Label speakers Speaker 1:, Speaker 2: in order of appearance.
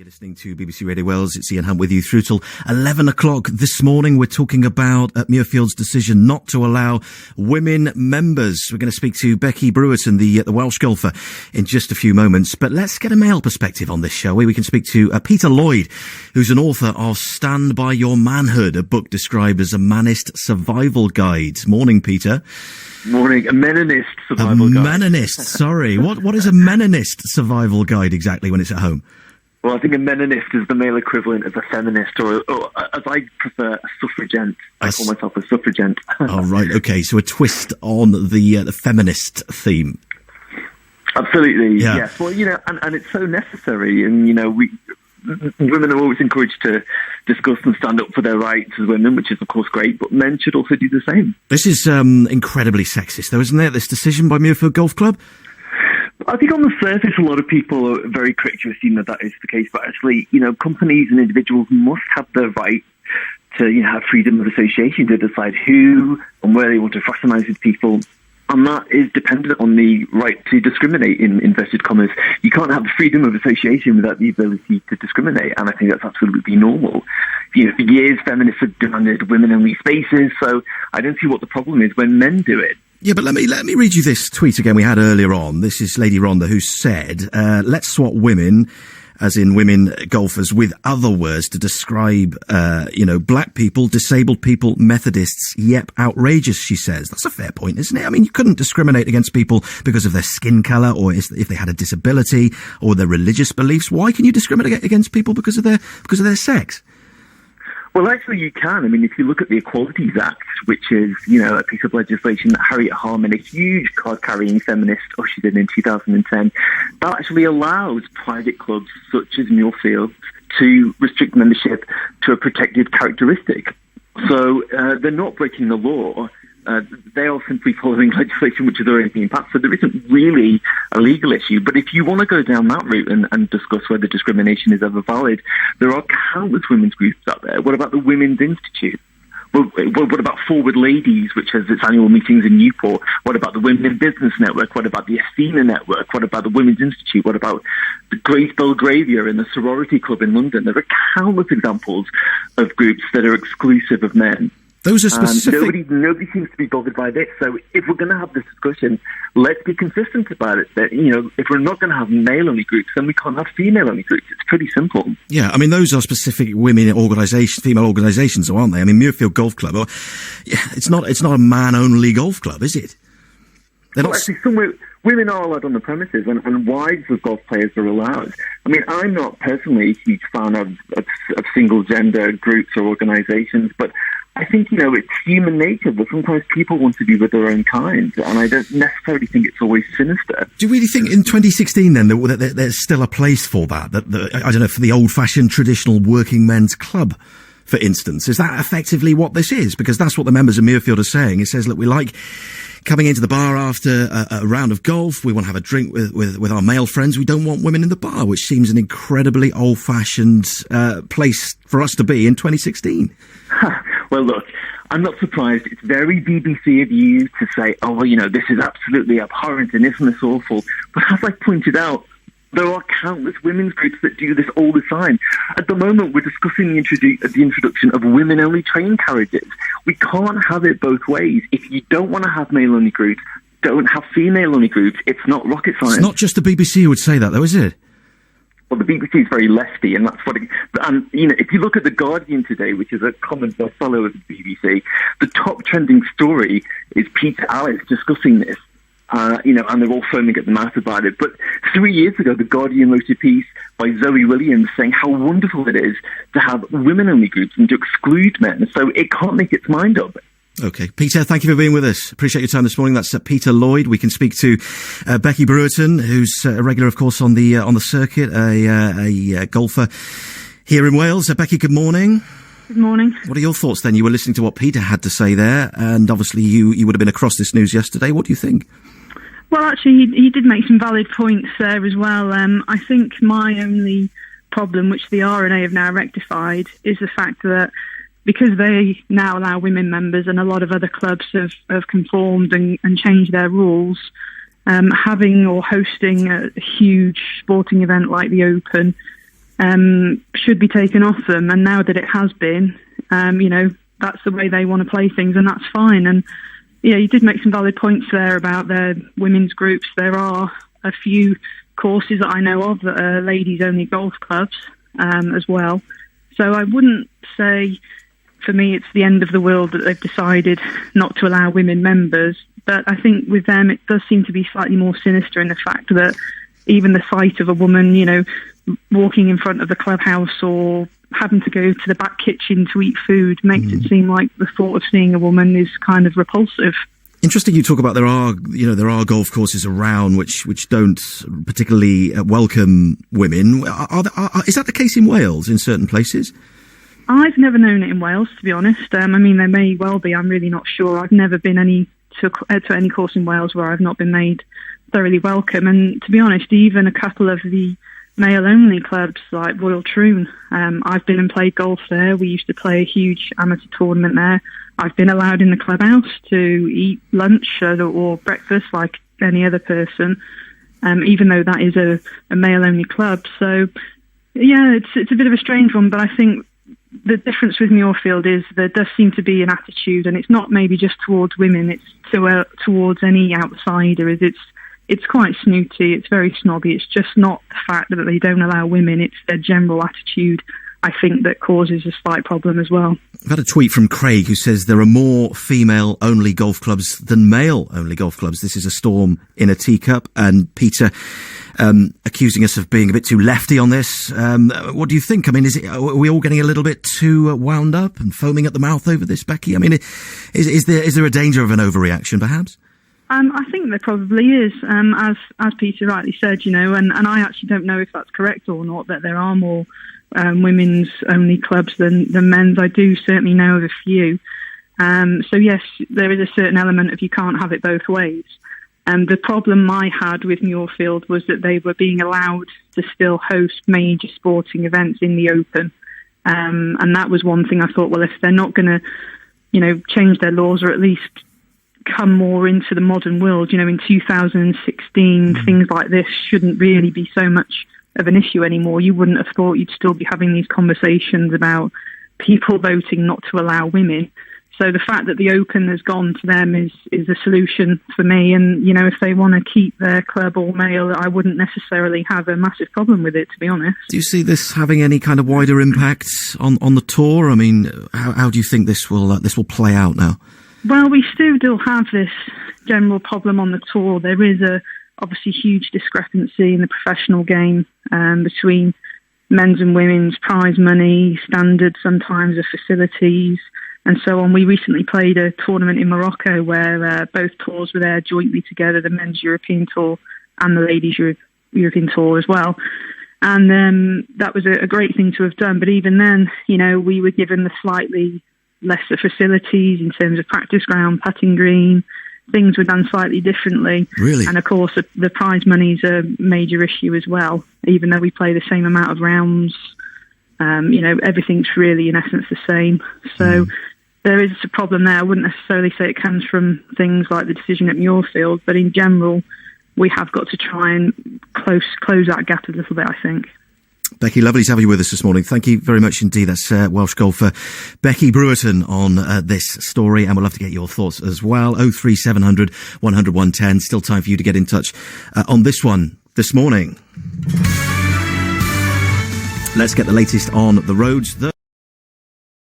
Speaker 1: You're listening to BBC Radio Wales. It's Ian Hunt with you through till 11 o'clock this morning. We're talking about Muirfield's decision not to allow women members. We're going to speak to Becky Brewerton, the Welsh golfer, in just a few moments. But let's get a male perspective on this, shall we? We can speak to Peter Lloyd, who's an author of Stand By Your Manhood, a book described as a manist survival guide. Morning, Peter.
Speaker 2: Morning. A Menonist survival guide.
Speaker 1: A Menonist, sorry. What is a Menonist survival guide exactly when it's at home?
Speaker 2: Well, I think a Menonist is the male equivalent of a feminist, or as I prefer, a suffragette. I call myself a suffragette.
Speaker 1: Oh, right, okay. So a twist on the feminist theme.
Speaker 2: Absolutely, yeah. Yes. Well, and it's so necessary, and, women are always encouraged to discuss and stand up for their rights as women, which is, of course, great, but men should also do the same.
Speaker 1: This is incredibly sexist, though, isn't it, this decision by Muirfield Golf Club?
Speaker 2: I think on the surface, a lot of people are very quick to assume that is the case, but actually, companies and individuals must have the right to have freedom of association to decide who and where they want to fraternise with people. And that is dependent on the right to discriminate, in inverted commas. You can't have freedom of association without the ability to discriminate, and I think that's absolutely normal. For years, feminists have demanded women-only spaces, so I don't see what the problem is when men do it.
Speaker 1: Yeah, but let me read you this tweet again we had earlier on. This is Lady Rhonda, who said, let's swap women, as in women golfers, with other words to describe, black people, disabled people, Methodists. Yep, outrageous, she says. That's a fair point, isn't it? I mean, you couldn't discriminate against people because of their skin colour or if they had a disability or their religious beliefs. Why can you discriminate against people because of their sex?
Speaker 2: Well, actually, you can. I mean, if you look at the Equalities Act, which is, a piece of legislation that Harriet Harman, a huge card-carrying feminist, ushered in 2010, that actually allows private clubs such as Muirfield to restrict membership to a protected characteristic. So they're not breaking the law. They are simply following legislation which has already been passed. So there isn't really a legal issue. But if you want to go down that route and discuss whether discrimination is ever valid, there are countless women's groups out there. What about the Women's Institute? Well, what about Forward Ladies, which has its annual meetings in Newport? What about the Women in Business Network? What about the Athena Network? What about the Women's Institute? What about the Grace Belgravia and the Sorority Club in London? There are countless examples of groups that are exclusive of men.
Speaker 1: Those are specific.
Speaker 2: Nobody seems to be bothered by this. So if we're going to have this discussion, let's be consistent about it. That, if we're not going to have male-only groups, then we can't have female-only groups. It's pretty simple.
Speaker 1: Yeah, I mean, those are specific women organisations, female organisations, aren't they? I mean, Muirfield Golf Club, it's not a man-only golf club, is it?
Speaker 2: Actually, some women are allowed on the premises, and wives of golf players are allowed. I mean, I'm not personally a huge fan of single-gender groups or organisations, but I think, it's human nature that sometimes people want to be with their own kind, and I don't necessarily think it's always sinister.
Speaker 1: Do you really think in 2016, then, that there's still a place for that? For the old-fashioned traditional working men's club, for instance? Is that effectively what this is? Because that's what the members of Muirfield are saying. It says, look, we like coming into the bar after a round of golf. We want to have a drink with our male friends. We don't want women in the bar, which seems an incredibly old-fashioned place for us to be in 2016.
Speaker 2: Well, look, I'm not surprised. It's very BBC of you to say, this is absolutely abhorrent and isn't this awful? But as I pointed out, there are countless women's groups that do this all the time. At the moment, we're discussing the introduction of women-only train carriages. We can't have it both ways. If you don't want to have male-only groups, don't have female-only groups. It's not rocket science.
Speaker 1: It's not just the BBC who would say that, though, is it?
Speaker 2: Well, the BBC is very lefty, and that's what if you look at The Guardian today, which is a common bestseller of the BBC, the top trending story is Peter Alice discussing this. And they're all foaming at the mouth about it. But 3 years ago, The Guardian wrote a piece by Zoe Williams saying how wonderful it is to have women-only groups and to exclude men. So it can't make its mind up.
Speaker 1: Okay. Peter, thank you for being with us. Appreciate your time this morning. That's Peter Lloyd. We can speak to Becky Brewerton, who's a regular, of course, on the circuit, a golfer here in Wales. Becky, good morning.
Speaker 3: Good morning.
Speaker 1: What are your thoughts then? You were listening to what Peter had to say there, and obviously you would have been across this news yesterday. What do you think?
Speaker 3: Well, actually, he did make some valid points there as well. I think my only problem, which the RNA have now rectified, is the fact that because they now allow women members and a lot of other clubs have conformed and changed their rules, having or hosting a huge sporting event like the Open should be taken off them. And now that it has been, that's the way they want to play things, and that's fine. And yeah, you did make some valid points there about their women's groups. There are a few courses that I know of that are ladies-only golf clubs as well. So I wouldn't say, for me, it's the end of the world that they've decided not to allow women members. But I think with them, it does seem to be slightly more sinister in the fact that even the sight of a woman, walking in front of the clubhouse or having to go to the back kitchen to eat food makes it seem like the thought of seeing a woman is kind of repulsive.
Speaker 1: Interesting you talk about there are golf courses around which don't particularly welcome women. Is that the case in Wales in certain places?
Speaker 3: I've never known it in Wales, to be honest. There may well be. I'm really not sure. I've never been to any course in Wales where I've not been made thoroughly welcome. And to be honest, even a couple of the male-only clubs like Royal Troon, I've been and played golf there. We used to play a huge amateur tournament there. I've been allowed in the clubhouse to eat lunch or breakfast like any other person, even though that is a male-only club. So, yeah, it's a bit of a strange one, but I think the difference with Muirfield is there does seem to be an attitude, and it's not maybe just towards women, it's towards any outsider. It's quite snooty, it's very snobby. It's just not the fact that they don't allow women, it's their general attitude, I think, that causes a slight problem as well.
Speaker 1: I've had a tweet from Craig who says there are more female-only golf clubs than male-only golf clubs. This is a storm in a teacup. And Peter accusing us of being a bit too lefty on this. What do you think? I mean, are we all getting a little bit too wound up and foaming at the mouth over this, Becky? I mean, is there a danger of an overreaction, perhaps?
Speaker 3: I think there probably is, as Peter rightly said, and I actually don't know if that's correct or not, that there are more women's only clubs than men's. I do certainly know of a few. So yes, there is a certain element of you can't have it both ways. The problem I had with Muirfield was that they were being allowed to still host major sporting events in the open. And that was one thing I thought, well, if they're not going to, change their laws or at least come more into the modern world, in 2016, things like this shouldn't really be so much of an issue anymore. You wouldn't have thought you'd still be having these conversations about people voting not to allow women. So the fact that the Open has gone to them is a solution for me. And, if they want to keep their club all male, I wouldn't necessarily have a massive problem with it, to be honest.
Speaker 1: Do you see this having any kind of wider impact on the tour? I mean, how do you think this will play out now?
Speaker 3: Well, we still have this general problem on the tour. There is obviously huge discrepancy in the professional game between men's and women's prize money, standards sometimes of facilities, and so on. We recently played a tournament in Morocco where both tours were there jointly together, the men's European Tour and the ladies' European Tour as well. And that was a great thing to have done. But even then, we were given the slightly lesser facilities in terms of practice ground, putting green. Things were done slightly differently.
Speaker 1: Really? And
Speaker 3: of course, the prize money's a major issue as well. Even though we play the same amount of rounds, everything's really, in essence, the same. So there is a problem there. I wouldn't necessarily say it comes from things like the decision at Muirfield, but in general, we have got to try and close that gap a little bit, I think.
Speaker 1: Becky, lovely to have you with us this morning. Thank you very much indeed. That's Welsh golfer Becky Brewerton on this story, and we'll love to get your thoughts as well. 03700 100 110. Still time for you to get in touch on this one this morning. Let's get the latest on the roads.